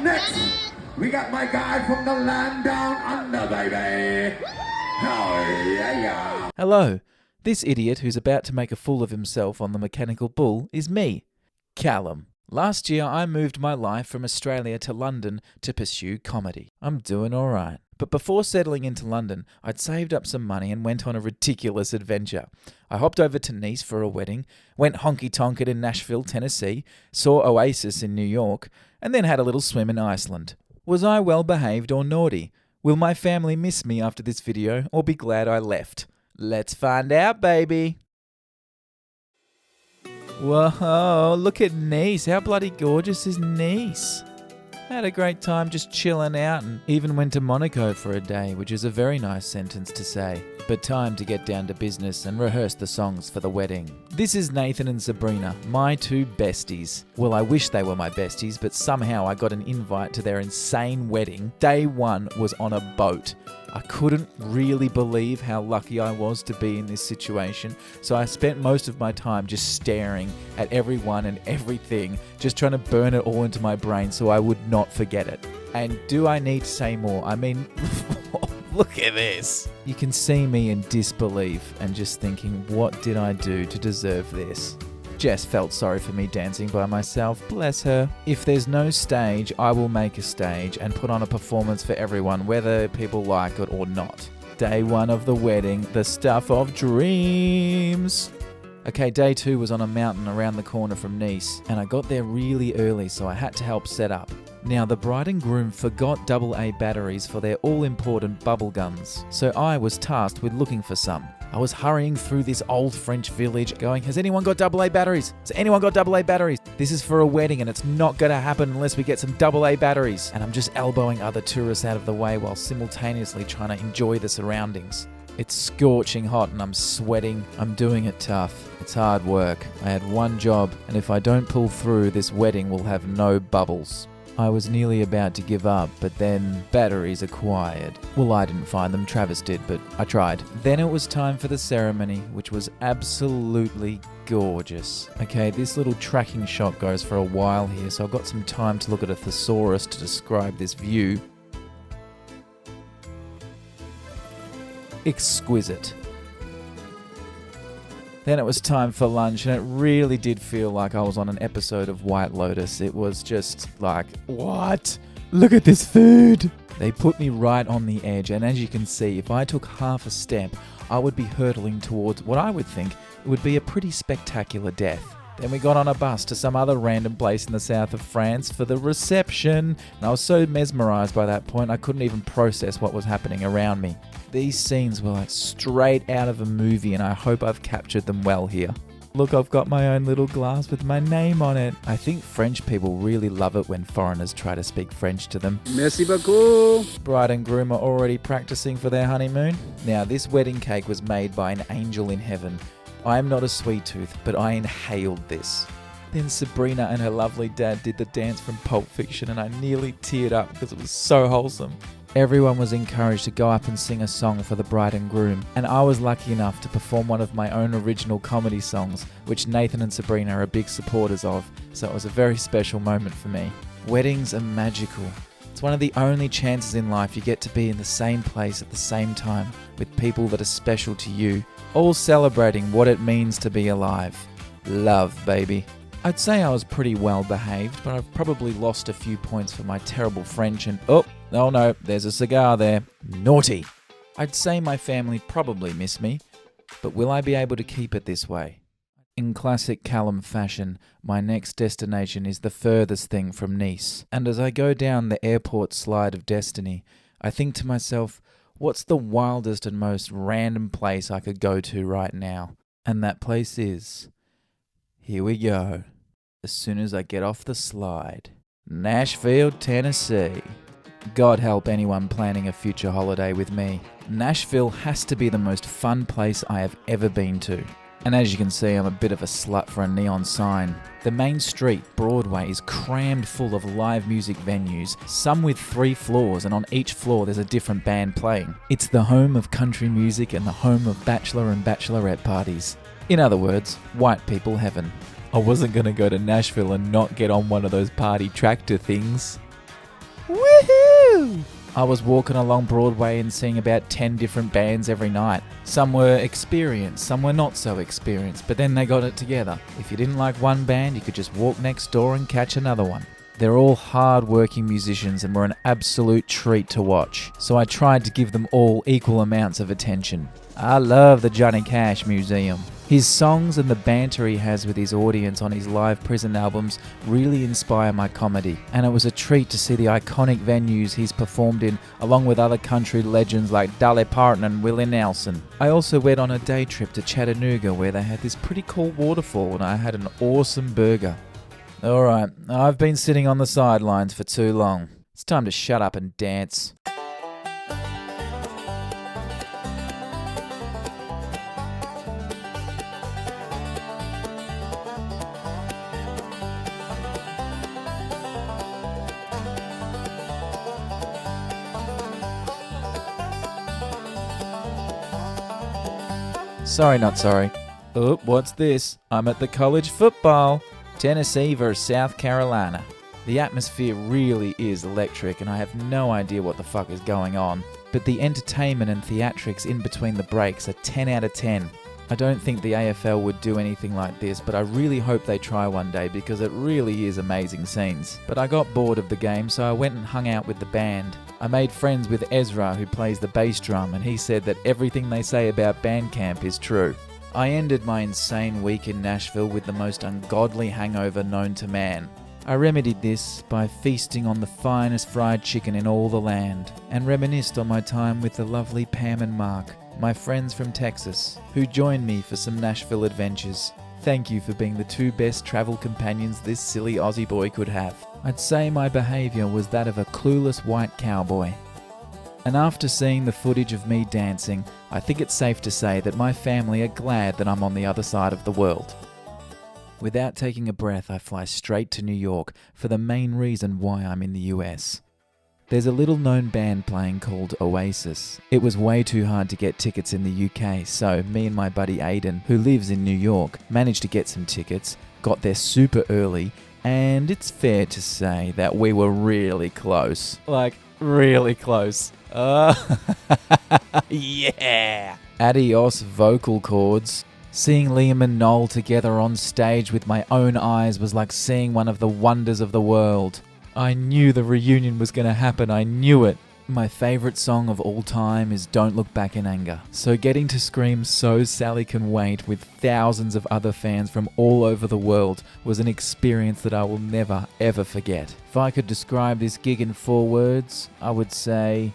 Next, we got my guy from the land down under, baby. Oh, yeah. Hello, this idiot who's about to make a fool of himself on the mechanical bull is me, Callum. Last year I moved my life from Australia to London to pursue comedy. I'm doing alright. But before settling into London, I'd saved up some money and went on a ridiculous adventure. I hopped over to Nice for a wedding, went honky tonk in Nashville, Tennessee, saw Oasis in New York, and then had a little swim in Iceland. Was I well behaved or naughty? Will my family miss me after this video or be glad I left? Let's find out, baby! Whoa, look at Nice. How bloody gorgeous is Nice? I had a great time just chilling out and even went to Monaco for a day, which is a very nice sentence to say. But time to get down to business and rehearse the songs for the wedding. This is Nathan and Sabrina, my two besties. Well, I wish they were my besties, but somehow I got an invite to their insane wedding. Day one was on a boat. I couldn't really believe how lucky I was to be in this situation, so I spent most of my time just staring at everyone and everything, just trying to burn it all into my brain so I would not forget it. And do I need to say more? I mean, look at this. You can see me in disbelief and just thinking, what did I do to deserve this? Jess felt sorry for me dancing by myself, bless her. If there's no stage, I will make a stage and put on a performance for everyone, whether people like it or not. Day one of the wedding, the stuff of dreams. Okay, day two was on a mountain around the corner from Nice, and I got there really early, so I had to help set up. Now, the bride and groom forgot AA batteries for their all-important bubble guns, so I was tasked with looking for some. I was hurrying through this old French village going, has anyone got AA batteries? Has anyone got AA batteries? This is for a wedding and it's not going to happen unless we get some AA batteries. And I'm just elbowing other tourists out of the way while simultaneously trying to enjoy the surroundings. It's scorching hot and I'm sweating. I'm doing it tough. It's hard work. I had one job, and if I don't pull through, this wedding will have no bubbles. I was nearly about to give up, but then batteries acquired. Well, I didn't find them, Travis did, but I tried. Then it was time for the ceremony, which was absolutely gorgeous. Okay, this little tracking shot goes for a while here, so I've got some time to look at a thesaurus to describe this view. Exquisite. Then it was time for lunch, and it really did feel like I was on an episode of White Lotus. It was just like, what? Look at this food! They put me right on the edge, and as you can see, if I took half a step, I would be hurtling towards what I would think would be a pretty spectacular death. Then we got on a bus to some other random place in the south of France for the reception, and I was so mesmerised by that point I couldn't even process what was happening around me. These scenes were like straight out of a movie, and I hope I've captured them well here. Look, I've got my own little glass with my name on it. I think French people really love it when foreigners try to speak French to them. Merci beaucoup. Bride and groom are already practicing for their honeymoon. Now, this wedding cake was made by an angel in heaven. I am not a sweet tooth, but I inhaled this. Then Sabrina and her lovely dad did the dance from Pulp Fiction, and I nearly teared up because it was so wholesome. Everyone was encouraged to go up and sing a song for the bride and groom, and I was lucky enough to perform one of my own original comedy songs, which Nathan and Sabrina are big supporters of, so it was a very special moment for me. Weddings are magical. It's one of the only chances in life you get to be in the same place at the same time with people that are special to you, all celebrating what it means to be alive. Love, baby. I'd say I was pretty well behaved, but I've probably lost a few points for my terrible French and oh no, there's a cigar there. Naughty. I'd say my family probably miss me, but will I be able to keep it this way? In classic Callum fashion, my next destination is the furthest thing from Nice, and as I go down the airport slide of destiny, I think to myself, what's the wildest and most random place I could go to right now? And that place is... here we go. As soon as I get off the slide. Nashville, Tennessee. God help anyone planning a future holiday with me. Nashville has to be the most fun place I have ever been to. And as you can see, I'm a bit of a slut for a neon sign. The main street, Broadway, is crammed full of live music venues, some with 3 floors, and on each floor there's a different band playing. It's the home of country music and the home of bachelor and bachelorette parties. In other words, white people heaven. I wasn't going to go to Nashville and not get on one of those party tractor things. Woo! I was walking along Broadway and seeing about 10 different bands every night. Some were experienced, some were not so experienced, but then they got it together. If you didn't like one band, you could just walk next door and catch another one. They're all hard-working musicians and were an absolute treat to watch, so I tried to give them all equal amounts of attention. I love the Johnny Cash Museum. His songs and the banter he has with his audience on his live prison albums really inspire my comedy, and it was a treat to see the iconic venues he's performed in along with other country legends like Dolly Parton and Willie Nelson. I also went on a day trip to Chattanooga where they had this pretty cool waterfall and I had an awesome burger. Alright, I've been sitting on the sidelines for too long. It's time to shut up and dance. Sorry, not sorry. Oh, what's this? I'm at the college football. Tennessee versus South Carolina. The atmosphere really is electric and I have no idea what the fuck is going on. But the entertainment and theatrics in between the breaks are 10 out of 10. I don't think the AFL would do anything like this, but I really hope they try one day because it really is amazing scenes. But I got bored of the game, so I went and hung out with the band. I made friends with Ezra, who plays the bass drum, and he said that everything they say about band camp is true. I ended my insane week in Nashville with the most ungodly hangover known to man. I remedied this by feasting on the finest fried chicken in all the land, and reminisced on my time with the lovely Pam and Mark, my friends from Texas, who joined me for some Nashville adventures. Thank you for being the two best travel companions this silly Aussie boy could have. I'd say my behaviour was that of a clueless white cowboy. And after seeing the footage of me dancing, I think it's safe to say that my family are glad that I'm on the other side of the world. Without taking a breath, I fly straight to New York for the main reason why I'm in the US. There's a little known band playing called Oasis. It was way too hard to get tickets in the UK, so me and my buddy Aidan, who lives in New York, managed to get some tickets, got there super early, and it's fair to say that we were really close. Like, really close. Yeah! Adios vocal cords. Seeing Liam and Noel together on stage with my own eyes was like seeing one of the wonders of the world. I knew the reunion was going to happen, I knew it. My favourite song of all time is Don't Look Back in Anger. So getting to scream So Sally Can Wait with thousands of other fans from all over the world was an experience that I will never ever forget. If I could describe this gig in 4 words, I would say...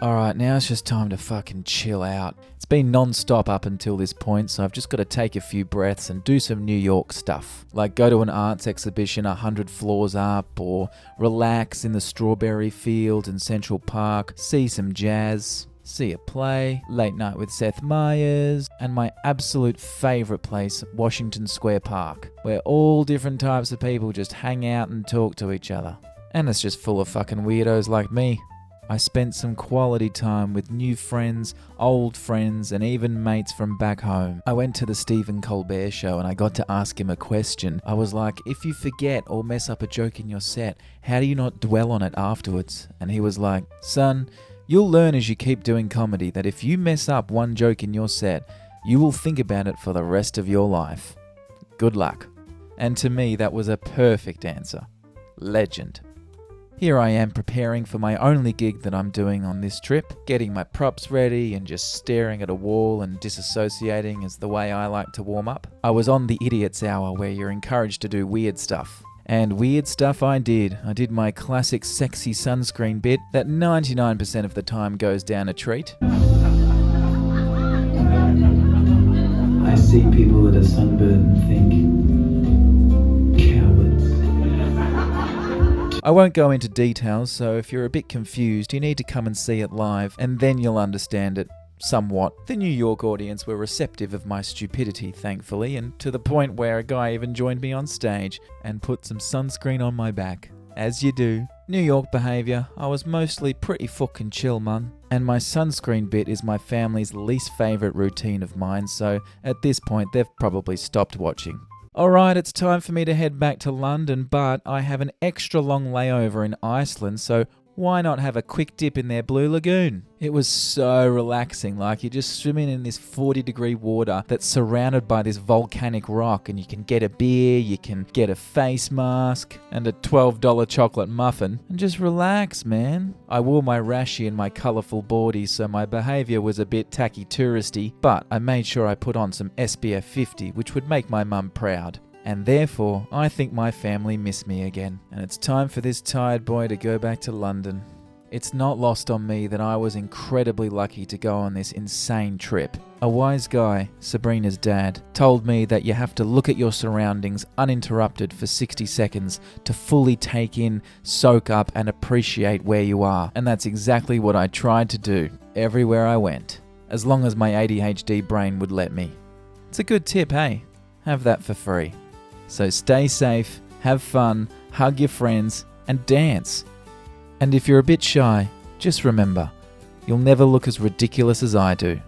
Alright, now it's just time to fucking chill out. It's been non-stop up until this point, so I've just got to take a few breaths and do some New York stuff. Like go to an arts exhibition 100 floors up, or relax in the strawberry field in Central Park, see some jazz, see a play, late night with Seth Meyers, and my absolute favourite place, Washington Square Park, where all different types of people just hang out and talk to each other. And it's just full of fucking weirdos like me. I spent some quality time with new friends, old friends, and even mates from back home. I went to the Stephen Colbert show and I got to ask him a question. I was like, if you forget or mess up a joke in your set, how do you not dwell on it afterwards? And he was like, son, you'll learn as you keep doing comedy that if you mess up one joke in your set, you will think about it for the rest of your life. Good luck. And to me, that was a perfect answer. Legend. Here I am preparing for my only gig that I'm doing on this trip, getting my props ready and just staring at a wall and disassociating is the way I like to warm up. I was on the Idiot's Hour where you're encouraged to do weird stuff. And weird stuff I did. I did my classic sexy sunscreen bit that 99% of the time goes down a treat. I see people that are sunburned and think, I won't go into details, so if you're a bit confused, you need to come and see it live, and then you'll understand it somewhat. The New York audience were receptive of my stupidity, thankfully, and to the point where a guy even joined me on stage and put some sunscreen on my back. As you do. New York behaviour, I was mostly pretty fucking chill, man. And my sunscreen bit is my family's least favourite routine of mine, so at this point they've probably stopped watching. Alright, it's time for me to head back to London, but I have an extra long layover in Iceland, so why not have a quick dip in their Blue Lagoon? It was so relaxing, like you're just swimming in this 40-degree water that's surrounded by this volcanic rock, and you can get a beer, you can get a face mask, and a $12 chocolate muffin, and just relax, man. I wore my rashi and my colourful boardies, so my behaviour was a bit tacky touristy, but I made sure I put on some SPF 50, which would make my mum proud. And therefore, I think my family miss me again. And it's time for this tired boy to go back to London. It's not lost on me that I was incredibly lucky to go on this insane trip. A wise guy, Sabrina's dad, told me that you have to look at your surroundings uninterrupted for 60 seconds to fully take in, soak up, and appreciate where you are. And that's exactly what I tried to do everywhere I went, as long as my ADHD brain would let me. It's a good tip, hey? Have that for free. So stay safe, have fun, hug your friends, and dance. And if you're a bit shy, just remember, you'll never look as ridiculous as I do.